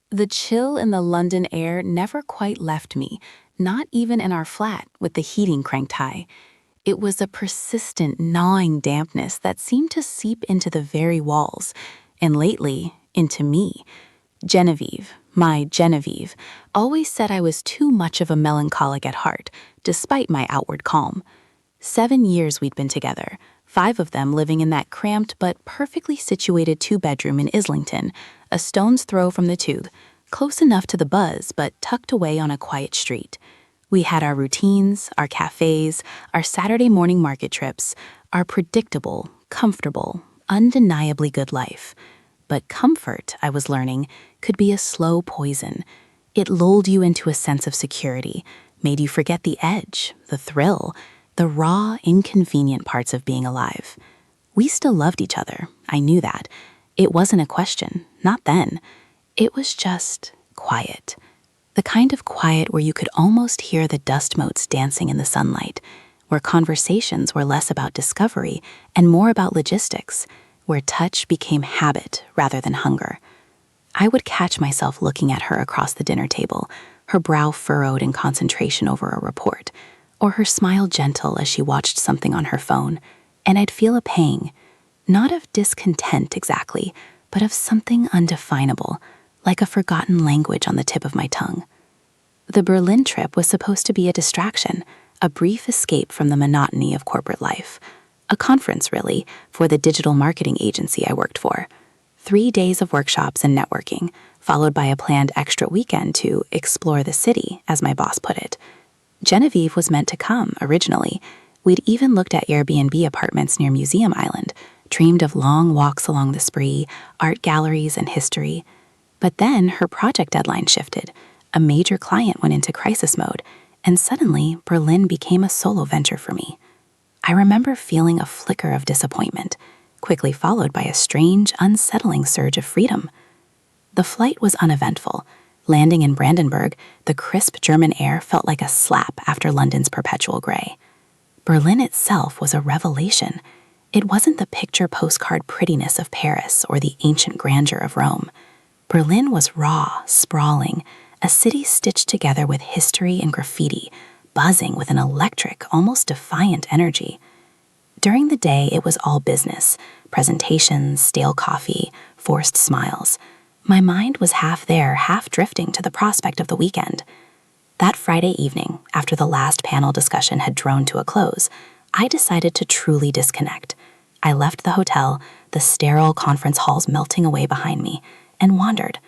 The chill in the London air never quite left me, not even in our flat with the heating cranked high. It was a persistent, gnawing dampness that seemed to seep into the very walls, and lately, into me. Genevieve, my Genevieve, always said I was too much of a melancholic at heart, despite my outward calm. 7 years we'd been together, 5 of them living in that cramped but perfectly situated 2-bedroom in Islington, a stone's throw from the tube, close enough to the buzz but tucked away on a quiet street. We had our routines, our cafes, our Saturday morning market trips, our predictable, comfortable, undeniably good life. But comfort, I was learning, could be a slow poison. It lulled you into a sense of security, made you forget the edge, the thrill, the raw, inconvenient parts of being alive. We still loved each other, I knew that. It wasn't a question, not then. It was just quiet. The kind of quiet where you could almost hear the dust motes dancing in the sunlight, where conversations were less about discovery and more about logistics, where touch became habit rather than hunger. I would catch myself looking at her across the dinner table, her brow furrowed in concentration over a report, or her smile gentle as she watched something on her phone, and I'd feel a pang, not of discontent exactly, but of something undefinable, like a forgotten language on the tip of my tongue. The Berlin trip was supposed to be a distraction, a brief escape from the monotony of corporate life. A conference, really, for the digital marketing agency I worked for. 3 days of workshops and networking, followed by a planned extra weekend to explore the city, as my boss put it. Genevieve was meant to come, originally. We'd even looked at Airbnb apartments near Museum Island, dreamed of long walks along the Spree, art galleries, and history. But then her project deadline shifted, a major client went into crisis mode, and suddenly Berlin became a solo venture for me. I remember feeling a flicker of disappointment, quickly followed by a strange, unsettling surge of freedom. The flight was uneventful. Landing in Brandenburg, the crisp German air felt like a slap after London's perpetual gray. Berlin itself was a revelation. It wasn't the picture postcard prettiness of Paris or the ancient grandeur of Rome. Berlin was raw, sprawling, a city stitched together with history and graffiti, buzzing with an electric, almost defiant energy. During the day, it was all business, presentations, stale coffee, forced smiles. My mind was half there, half drifting to the prospect of the weekend. That Friday evening, after the last panel discussion had droned to a close, I decided to truly disconnect. I left the hotel, the sterile conference halls melting away behind me, and wandered.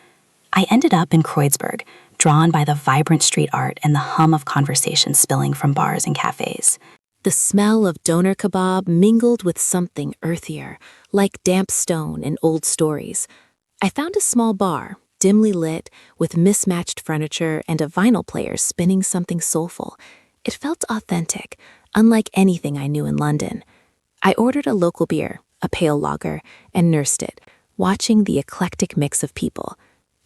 I ended up in Kreuzberg, drawn by the vibrant street art and the hum of conversation spilling from bars and cafes. The smell of doner kebab mingled with something earthier, like damp stone and old stories. I found a small bar, dimly lit, with mismatched furniture and a vinyl player spinning something soulful. It felt authentic, unlike anything I knew in London. I ordered a local beer, a pale lager, and nursed it, watching the eclectic mix of people.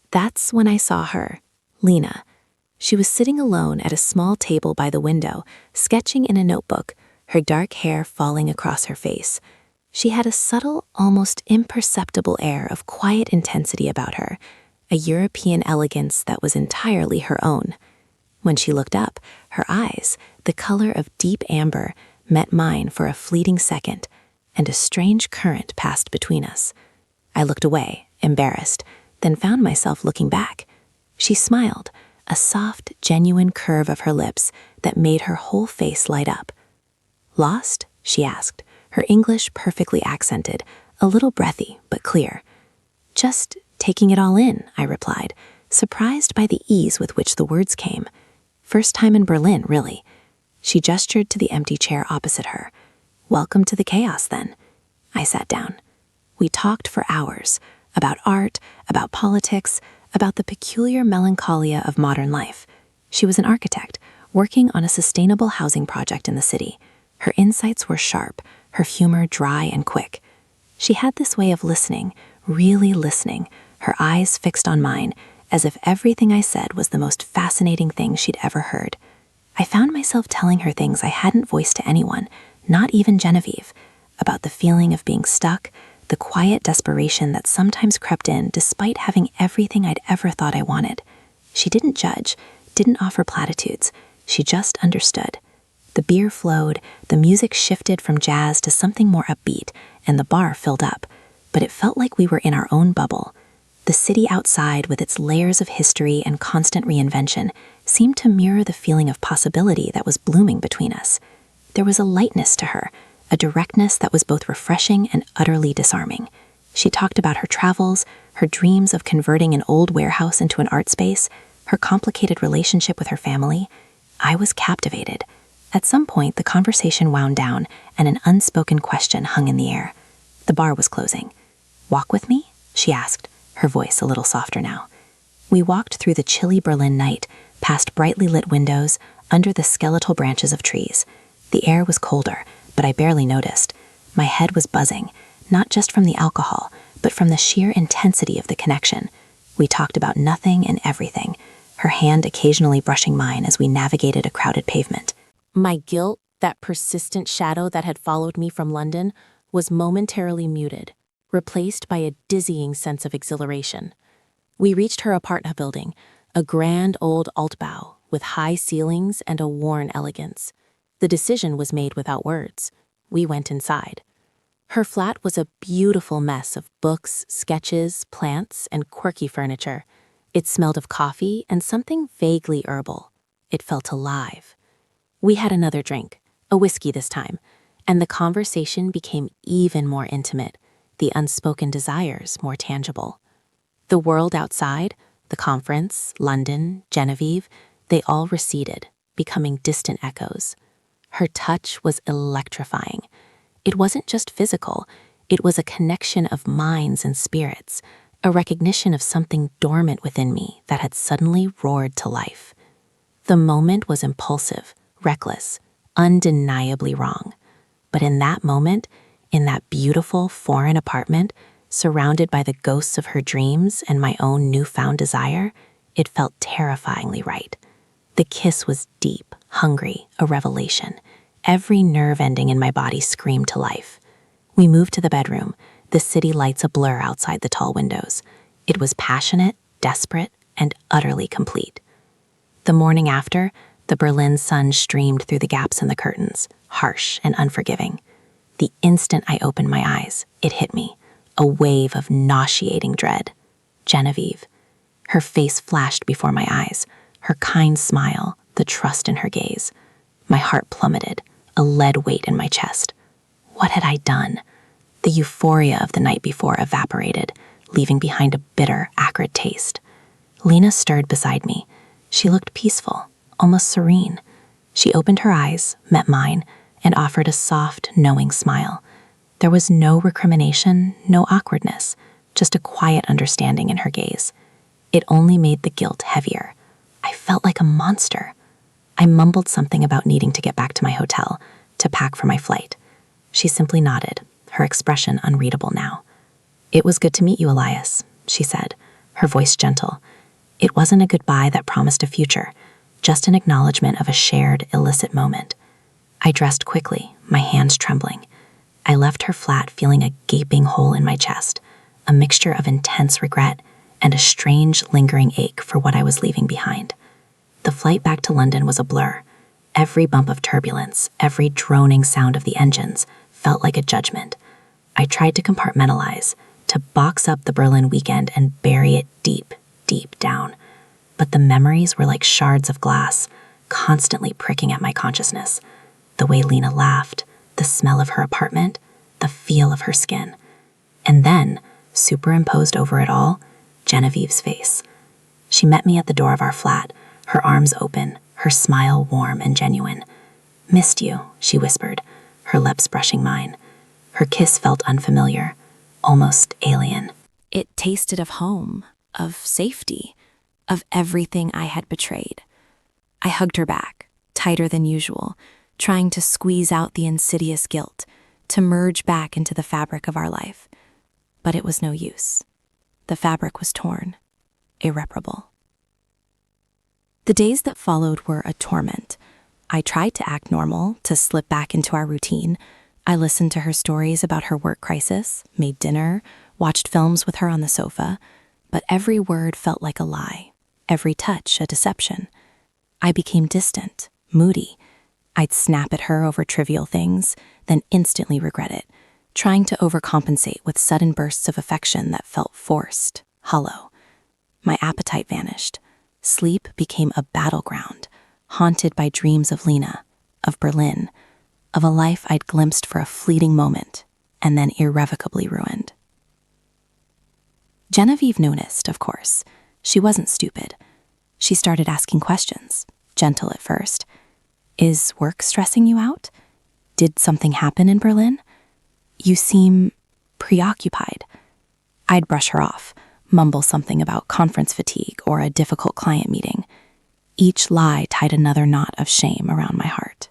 That's when I saw her, Lena. She was sitting alone at a small table by the window, sketching in a notebook, her dark hair falling across her face. She had a subtle, almost imperceptible air of quiet intensity about her, a European elegance that was entirely her own. When she looked up, her eyes, the color of deep amber, met mine for a fleeting second, and a strange current passed between us. I looked away, embarrassed, then found myself looking back. She smiled, a soft, genuine curve of her lips that made her whole face light up. "Lost?" she asked, her English perfectly accented, a little breathy but clear. "Just taking it all in," I replied, surprised by the ease with which the words came. First time in Berlin, really. She gestured to the empty chair opposite her. "Welcome to the chaos, then." I sat down. We talked for hours, about art, about politics, about the peculiar melancholia of modern life. She was an architect, working on a sustainable housing project in the city. Her insights were sharp, her humor dry and quick. She had this way of listening, really listening, her eyes fixed on mine, as if everything I said was the most fascinating thing she'd ever heard. I found myself telling her things I hadn't voiced to anyone, not even Genevieve, about the feeling of being stuck, the quiet desperation that sometimes crept in despite having everything I'd ever thought I wanted. She didn't judge, didn't offer platitudes. She just understood. The beer flowed, the music shifted from jazz to something more upbeat, and the bar filled up. But it felt like we were in our own bubble. The city outside, with its layers of history and constant reinvention, seemed to mirror the feeling of possibility that was blooming between us. There was a lightness to her, a directness that was both refreshing and utterly disarming. She talked about her travels, her dreams of converting an old warehouse into an art space, her complicated relationship with her family. I was captivated. At some point, the conversation wound down, and an unspoken question hung in the air. The bar was closing. "Walk with me?" she asked, her voice a little softer now. We walked through the chilly Berlin night, past brightly lit windows, under the skeletal branches of trees. The air was colder, but I barely noticed. My head was buzzing, not just from the alcohol, but from the sheer intensity of the connection. We talked about nothing and everything, her hand occasionally brushing mine as we navigated a crowded pavement. My guilt, that persistent shadow that had followed me from London, was momentarily muted, replaced by a dizzying sense of exhilaration. We reached her apartment building, a grand old Altbau with high ceilings and a worn elegance. The decision was made without words. We went inside. Her flat was a beautiful mess of books, sketches, plants, and quirky furniture. It smelled of coffee and something vaguely herbal. It felt alive. We had another drink, a whiskey this time, and the conversation became even more intimate, the unspoken desires more tangible. The world outside, the conference, London, Genevieve, they all receded, becoming distant echoes. Her touch was electrifying. It wasn't just physical, it was a connection of minds and spirits, a recognition of something dormant within me that had suddenly roared to life. The moment was impulsive, reckless, undeniably wrong. But in that moment, in that beautiful foreign apartment, surrounded by the ghosts of her dreams and my own newfound desire, it felt terrifyingly right. The kiss was deep, hungry, a revelation. Every nerve ending in my body screamed to life. We moved to the bedroom, the city lights a blur outside the tall windows. It was passionate, desperate, and utterly complete. The morning after, the Berlin sun streamed through the gaps in the curtains, harsh and unforgiving. The instant I opened my eyes, it hit me, a wave of nauseating dread. Genevieve. Her face flashed before my eyes, her kind smile, the trust in her gaze. My heart plummeted, a lead weight in my chest. What had I done? The euphoria of the night before evaporated, leaving behind a bitter, acrid taste. Lena stirred beside me. She looked peaceful, almost serene. She opened her eyes, met mine, and offered a soft, knowing smile. There was no recrimination, no awkwardness, just a quiet understanding in her gaze. It only made the guilt heavier. I felt like a monster. I mumbled something about needing to get back to my hotel, to pack for my flight. She simply nodded, her expression unreadable now. "It was good to meet you, Elias," she said, her voice gentle. It wasn't a goodbye that promised a future, just an acknowledgement of a shared, illicit moment. I dressed quickly, my hands trembling. I left her flat feeling a gaping hole in my chest, a mixture of intense regret and a strange, lingering ache for what I was leaving behind. The flight back to London was a blur. Every bump of turbulence, every droning sound of the engines felt like a judgment. I tried to compartmentalize, to box up the Berlin weekend and bury it deep, deep down. But the memories were like shards of glass, constantly pricking at my consciousness. The way Lena laughed, the smell of her apartment, the feel of her skin. And then, superimposed over it all, Genevieve's face. She met me at the door of our flat, her arms open, her smile warm and genuine. "Missed you," she whispered, her lips brushing mine. Her kiss felt unfamiliar, almost alien. It tasted of home, of safety, of everything I had betrayed. I hugged her back, tighter than usual, trying to squeeze out the insidious guilt, to merge back into the fabric of our life. But it was no use. The fabric was torn, irreparable. The days that followed were a torment. I tried to act normal, to slip back into our routine, I listened to her stories about her work crisis, made dinner, watched films with her on the sofa, but every word felt like a lie, every touch a deception. I became distant, moody. I'd snap at her over trivial things, then instantly regret it, trying to overcompensate with sudden bursts of affection that felt forced, hollow. My appetite vanished. Sleep became a battleground, haunted by dreams of Lena, of Berlin, of a life I'd glimpsed for a fleeting moment and then irrevocably ruined. Genevieve noticed, of course. She wasn't stupid. She started asking questions, gentle at first. Is work stressing you out? Did something happen in Berlin? You seem preoccupied. I'd brush her off, mumble something about conference fatigue or a difficult client meeting. Each lie tied another knot of shame around my heart.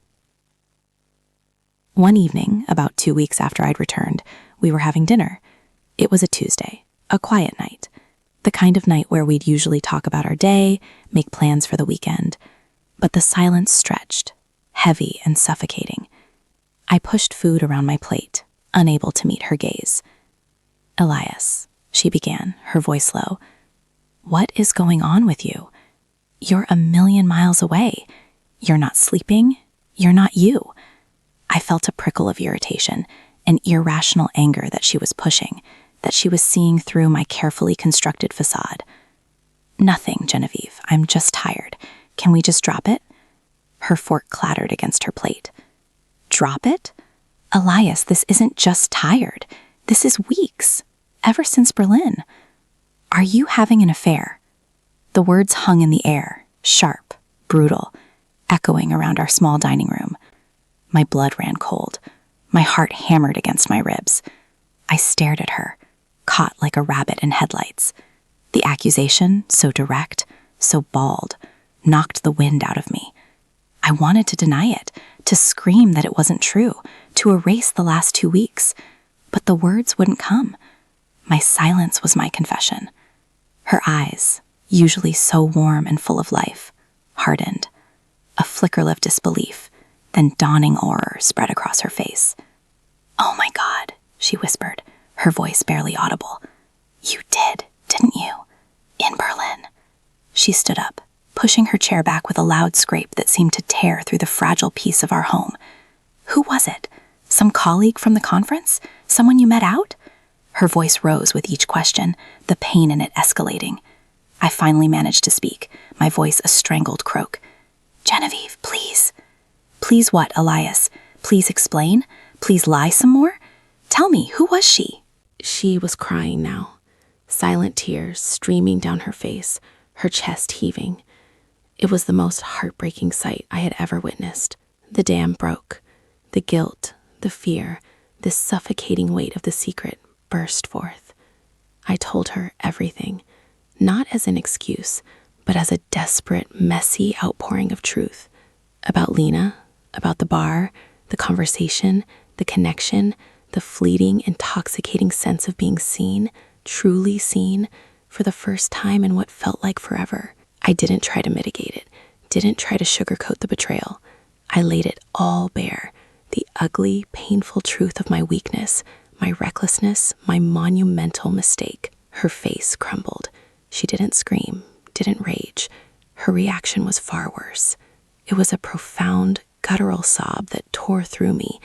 One evening, about 2 weeks after I'd returned, we were having dinner. It was a Tuesday, a quiet night, the kind of night where we'd usually talk about our day, make plans for the weekend. But the silence stretched, heavy and suffocating. I pushed food around my plate, unable to meet her gaze. "Elias," she began, her voice low, "what is going on with you? You're a million miles away. You're not sleeping. You're not you." I felt a prickle of irritation, an irrational anger that she was pushing, that she was seeing through my carefully constructed facade. "Nothing, Genevieve. I'm just tired. Can we just drop it?" Her fork clattered against her plate. "Drop it? Elias, this isn't just tired. This is weeks. Ever since Berlin. Are you having an affair?" The words hung in the air, sharp, brutal, echoing around our small dining room. My blood ran cold. My heart hammered against my ribs. I stared at her, caught like a rabbit in headlights. The accusation, so direct, so bald, knocked the wind out of me. I wanted to deny it, to scream that it wasn't true, to erase the last 2 weeks, but the words wouldn't come. My silence was my confession. Her eyes, usually so warm and full of life, hardened. A flicker of disbelief, then dawning horror spread across her face. "Oh my God," she whispered, her voice barely audible. "You did, didn't you? In Berlin." She stood up, pushing her chair back with a loud scrape that seemed to tear through the fragile peace of our home. "Who was it? Some colleague from the conference? Someone you met out?" Her voice rose with each question, the pain in it escalating. I finally managed to speak, my voice a strangled croak. "Genevieve, please." "Please what, Elias? Please explain? Please lie some more? Tell me, who was she?" She was crying now, silent tears streaming down her face, her chest heaving. It was the most heartbreaking sight I had ever witnessed. The dam broke. The guilt, the fear, the suffocating weight of the secret burst forth. I told her everything, not as an excuse, but as a desperate, messy outpouring of truth. About Lena, about the bar, the conversation, the connection, the fleeting, intoxicating sense of being seen, truly seen, for the first time in what felt like forever. I didn't try to mitigate it, didn't try to sugarcoat the betrayal. I laid it all bare, the ugly, painful truth of my weakness, my recklessness, my monumental mistake. Her face crumbled. She didn't scream, didn't rage. Her reaction was far worse. It was a profound, guttural sob that tore through me,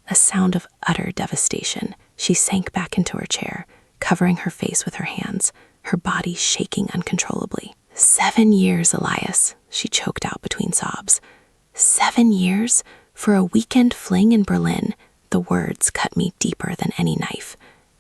a sound of utter devastation. She sank back into her chair, covering her face with her hands, her body shaking uncontrollably. 7 years, Elias, she choked out between sobs. 7 years? For a weekend fling in Berlin. The words cut me deeper than any knife.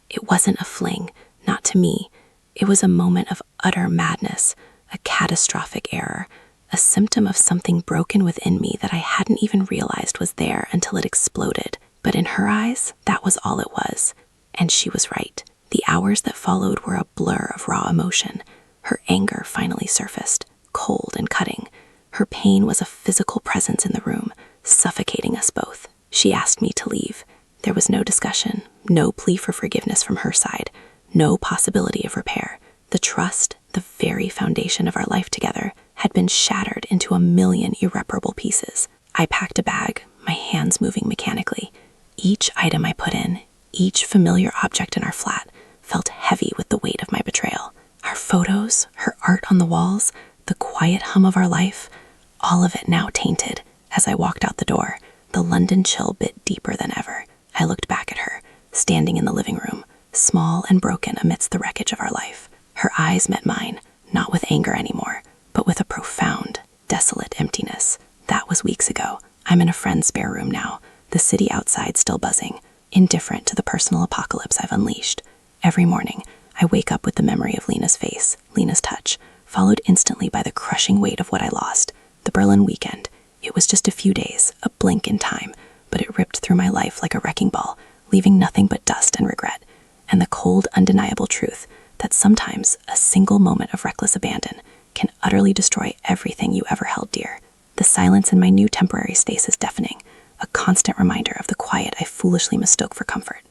It wasn't a fling, not to me. It was a moment of utter madness, a catastrophic error, a symptom of something broken within me that I hadn't even realized was there until it exploded. But in her eyes, that was all it was. And she was right. The hours that followed were a blur of raw emotion. Her anger finally surfaced, cold and cutting. Her pain was a physical presence in the room, suffocating us both. She asked me to leave. There was no discussion, no plea for forgiveness from her side, no possibility of repair. The trust, the very foundation of our life together, had been shattered into a million irreparable pieces. I packed a bag, my hands moving mechanically. Each item I put in, each familiar object in our flat, felt heavy with the weight of my betrayal. Our photos, her art on the walls, the quiet hum of our life, all of it now tainted. As I walked out the door, the London chill bit deeper than ever. I looked back at her, standing in the living room, small and broken amidst the wreckage of our life. Her eyes met mine, not with anger anymore, but with a profound, desolate emptiness. That was weeks ago. I'm in a friend's spare room now, the city outside still buzzing, indifferent to the personal apocalypse I've unleashed. Every morning, I wake up with the memory of Lena's face, Lena's touch, followed instantly by the crushing weight of what I lost. The Berlin weekend. It was just a few days, a blink in time, but it ripped through my life like a wrecking ball, leaving nothing but dust and regret. And the cold, undeniable truth that sometimes a single moment of reckless abandon can utterly destroy everything you ever held dear. The silence in my new temporary space is deafening, a constant reminder of the quiet I foolishly mistook for comfort.